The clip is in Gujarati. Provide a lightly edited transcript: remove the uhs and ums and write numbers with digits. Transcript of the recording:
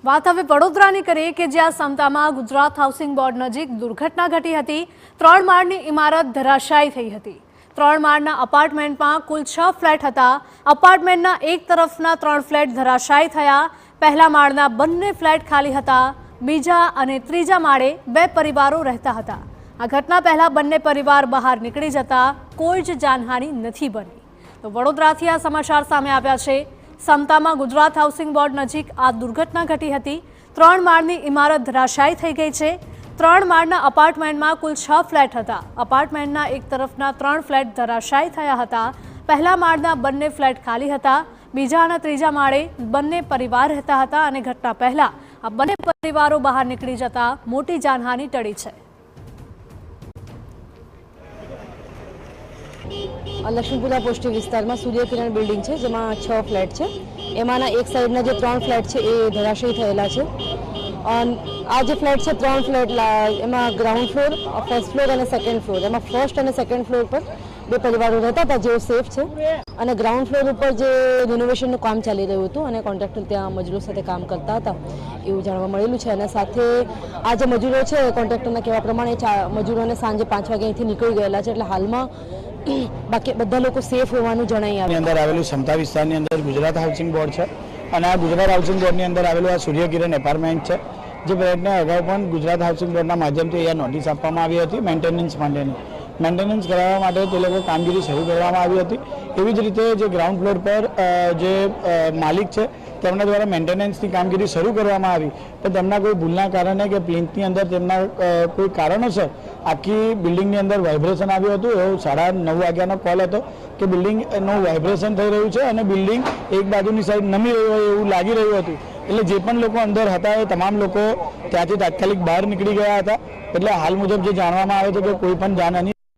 વાત હવે વડોદરાની કરીએ કે જ્યાં સમતામાં ગુજરાત હાઉસિંગ બોર્ડ નજીક દુર્ઘટના ઘટી હતી। 3 માળની ઇમારત ધરાશાયી થઈ હતી। 3 માળના અપાર્ટમેન્ટમાં કુલ 6 ફ્લેટ હતા। અપાર્ટમેન્ટના એક તરફના 3 ફ્લેટ ધરાશાયી થયા। પહેલા માળના બંને ફ્લેટ ખાલી હતા। બીજા અને ત્રીજા માળે 2 પરિવારો રહેતા હતા। આ ઘટના પહેલા બંને પરિવાર બહાર નીકળી જતા કોઈ જ જાનહાનિ નથી બની। તો વડોદરાથી આ સમાચાર સામે આવ્યા છે। સમતામાં ગુજરાત હાઉસિંગ બોર્ડ નજીક આ દુર્ઘટના ઘટી હતી। 3 માળની ઇમારત ધરાશાયી થઈ ગઈ છે। 3 માળના અપાર્ટમેન્ટમાં કુલ 6 ફ્લેટ હતા। અપાર્ટમેન્ટના એક તરફના 3 ફ્લેટ ધરાશાયી થયા હતા। પહેલા માળના બંને ફ્લેટ ખાલી હતા। બીજા અને ત્રીજા માળે બંને પરિવાર રહેતા હતા અને ઘટના પહેલા આ બંને પરિવારો બહાર નીકળી જતા મોટી જાનહાનિ ટળી છે। લક્ષ્મીપુરા પોસ્ટી વિસ્તારમાં સૂર્યકિરણ બિલ્ડિંગ છે, જેમાં 6 ફ્લેટ છે। એમાંના એક સાઈડના જે 3 ફ્લેટ છે એ ધરાશાયી થયેલા છે। આ જે ફ્લેટ છે 3 ફ્લેટ એમાં ગ્રાઉન્ડ ફ્લોર, ફર્સ્ટ ફ્લોર અને સેકન્ડ ફ્લોર, એમાં ફર્સ્ટ અને સેકન્ડ ફ્લોર પર 2 પરિવારો રહેતા હતા, જેઓ સેફ છે। અને ગ્રાઉન્ડ ફ્લોર ઉપર જે રિનોવેશનનું કામ ચાલી રહ્યું હતું અને કોન્ટ્રાક્ટર ત્યાં મજૂરો સાથે કામ કરતા હતા એવું જાણવા મળેલું છે। અને સાથે આ જે મજૂરો છે કોન્ટ્રાક્ટરના કહેવા પ્રમાણે મજૂરોને સાંજે 5 વાગે અહીંથી નીકળી ગયેલા છે, એટલે હાલમાં બાકી બધા લોકો સેફ હોવાનું જણાઈ આવ્યું। અંદર આવેલું સમતા વિસ્તારની અંદર ગુજરાત હાઉસિંગ બોર્ડ છે અને આ ગુજરાત હાઉસિંગ બોર્ડની અંદર આવેલું આ સૂર્યકિરણ એપાર્ટમેન્ટ છે, જે ફ્લેટને અગાઉ પણ ગુજરાત હાઉસિંગ બોર્ડના માધ્યમથી અહીંયા નોટિસ આપવામાં આવી હતી મેન્ટેનન્સ માટેની। મેન્ટેનન્સ કરાવવા માટે તે લોકો કામગીરી શરૂ કરવામાં આવી હતી। એવી જ રીતે જે ગ્રાઉન્ડ ફ્લોર પર જે માલિક છે તેમના દ્વારા મેન્ટેનન્સની કામગીરી શરૂ કરવામાં આવી, પણ તેમના કોઈ ભૂલના કારણે કે પ્લિન્થની અંદર તેમના કોઈ કારણોસર આખી બિલ્ડિંગની અંદર વાઇબ્રેશન આવ્યું હતું। એવો 9:30 વાગ્યાનો કોલ હતો કે બિલ્ડિંગનું વાઇબ્રેશન થઈ રહ્યું છે અને બિલ્ડિંગ એક બાજુની સાઈડ નમી રહ્યું હોય એવું લાગી રહ્યું હતું। એટલે જે પણ લોકો અંદર હતા એ તમામ લોકો ત્યાંથી તાત્કાલિક બહાર નીકળી ગયા હતા। એટલે હાલ મુજબ જે જાણવામાં આવે છે કે કોઈ પણ જાનહાનિ